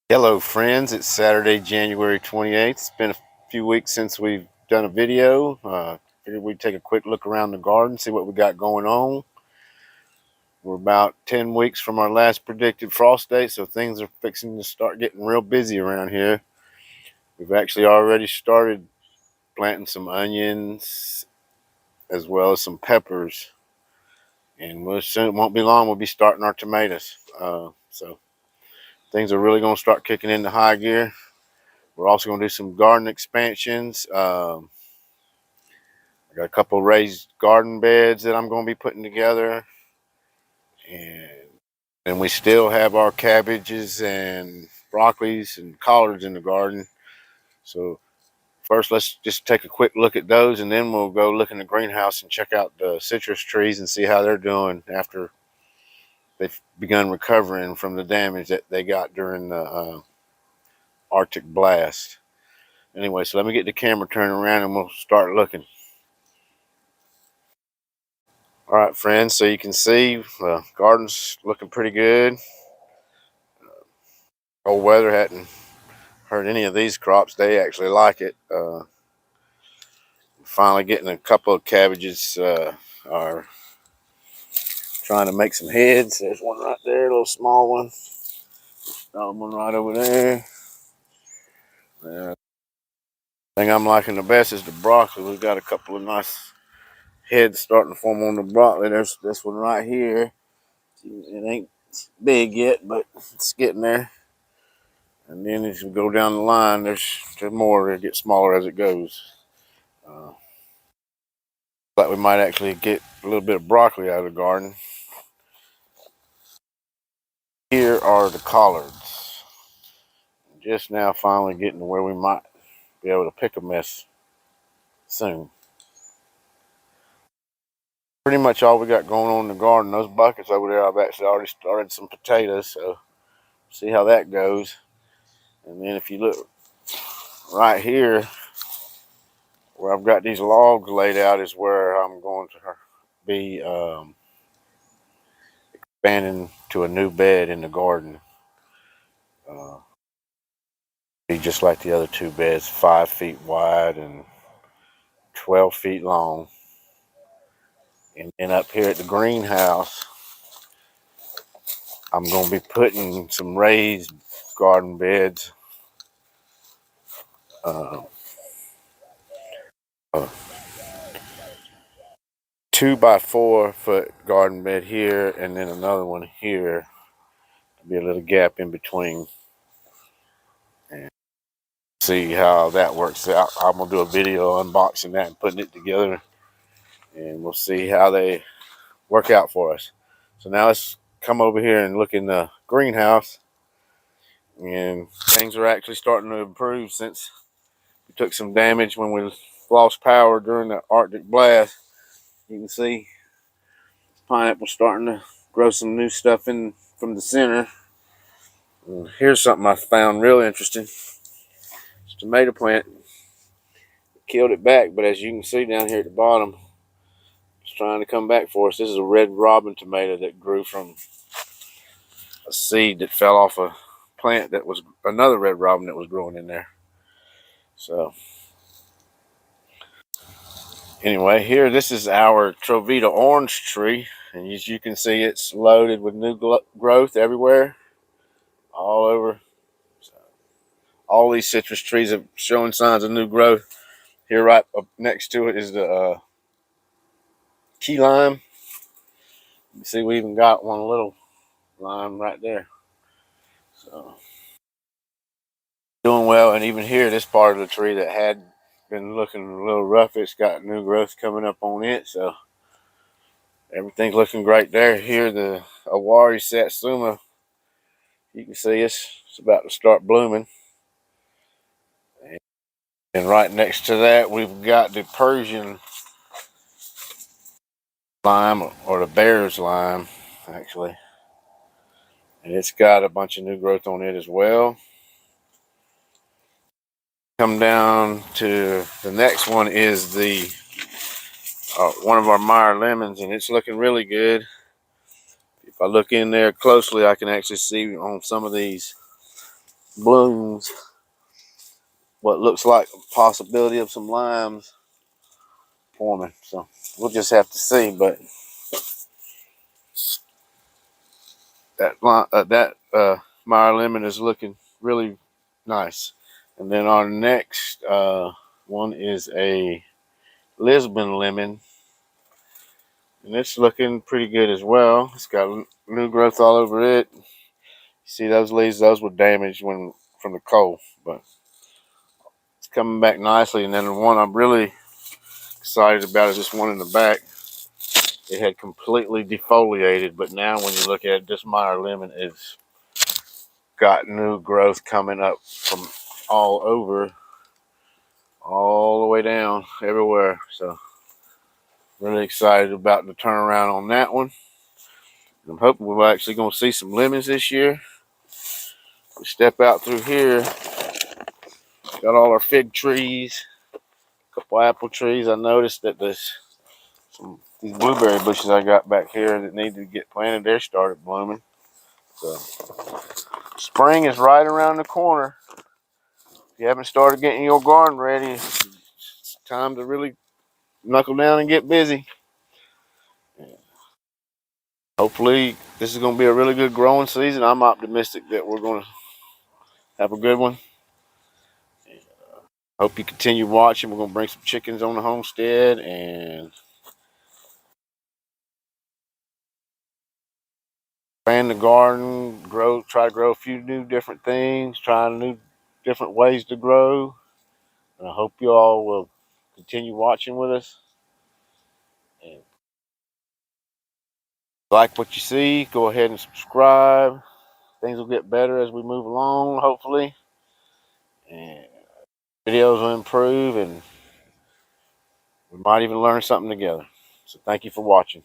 Hello friends, it's Saturday, January 28th. It's been a few weeks since we've done a video. Figured we'd take a quick look around the garden, see what we got going on. We're about 10 weeks from our last predicted frost date, so things are fixing to start getting real busy around here. We've actually already started planting some onions as well as some peppers. And it won't be long, we'll be starting our tomatoes. So things are really going to start kicking into high gear. We're also going to do some garden expansions. I got a couple raised garden beds that I'm going to be putting together, and we still have our cabbages and broccolis and collards in the garden. So first, let's just take a quick look at those, and then we'll go look in the greenhouse and check out the citrus trees and see how they're doing after they've begun recovering from the damage that they got during the Arctic blast. Anyway, so let me get the camera turned around and we'll start looking. All right, friends, so you can see the garden's looking pretty good. Cold weather hadn't hurt any of these crops. They actually like it. Finally getting a couple of cabbages are trying to make some heads. There's one right there, a little small one. Another one right over there. Thing I'm liking the best is the broccoli. We've got a couple of nice heads starting to form on the broccoli. There's this one right here. It ain't big yet, but it's getting there. And then as we go down the line, there's more. It gets smaller as it goes. But we might actually get a little bit of broccoli out of the garden. Here are the collards. Just now finally getting to where we might be able to pick a mess soon. Pretty much all we got going on in the garden. Those buckets over there, I've actually already started some potatoes, so see how that goes. And then if you look right here, where I've got these logs laid out is where I'm going to be expanding to a new bed in the garden. Be just like the other two beds, 5 feet wide and 12 feet long. And then up here at the greenhouse, I'm going to be putting some raised garden beds. Uh, a 2 by 4 foot garden bed here, and then another one here. Be a little gap in between. And see how that works out. I'm going to do a video unboxing that and putting it together. And we'll see how they work out for us. So now let's come over here and look in the greenhouse. And things are actually starting to improve since we took some damage when we lost power during the Arctic blast. You can see pineapple starting to grow some new stuff in from the center. And here's something I found really interesting. This tomato plant killed it back, but as you can see down here at the bottom, it's trying to come back for us. This is a red robin tomato that grew from a seed that fell off a plant that was another red robin that was growing in there. So anyway, here, this is our Trovita orange tree, and as you can see, it's loaded with new growth everywhere, all over. So all these citrus trees are showing signs of new growth. Here, right up next to it, is the key lime. You see, we even got one little lime right there. So doing well, and even here, this part of the tree that had been looking a little rough, it's got new growth coming up on it. So everything's looking great there. Here, the Awari Satsuma, you can see it's about to start blooming. And right next to that, we've got the Persian lime, or the bear's lime, actually. And it's got a bunch of new growth on it as well. Come down to the next one is the one of our Meyer lemons, and it's looking really good. If I look in there closely, I can actually see on some of these blooms, what looks like a possibility of some limes forming. So we'll just have to see. But that Meyer lemon is looking really nice. And then our next one is a Lisbon lemon, and it's looking pretty good as well. It's got new growth all over it. You see those leaves? Those were damaged from the cold, but it's coming back nicely. And then the one I'm really excited about is this one in the back. It had completely defoliated, but now when you look at it, this Meyer lemon is got new growth coming up from all over, all the way down everywhere. So really excited about the turnaround on that one. I'm hoping we're actually going to see some lemons this year. We step out through here, got all our fig trees, a couple apple trees. I noticed that these blueberry bushes I got back here that need to get planted, they started blooming. So spring is right around the corner. If you haven't started getting your garden ready, it's time to really knuckle down and get busy. Hopefully this is going to be a really good growing season. I'm optimistic that we're going to have a good one. Hope you continue watching. We're going to bring some chickens on the homestead and expand the garden, try to grow a few new different things, try new different ways to grow. And I hope you all will continue watching with us. And like what you see, go ahead and subscribe. Things will get better as we move along, hopefully. And videos will improve, and we might even learn something together. So thank you for watching.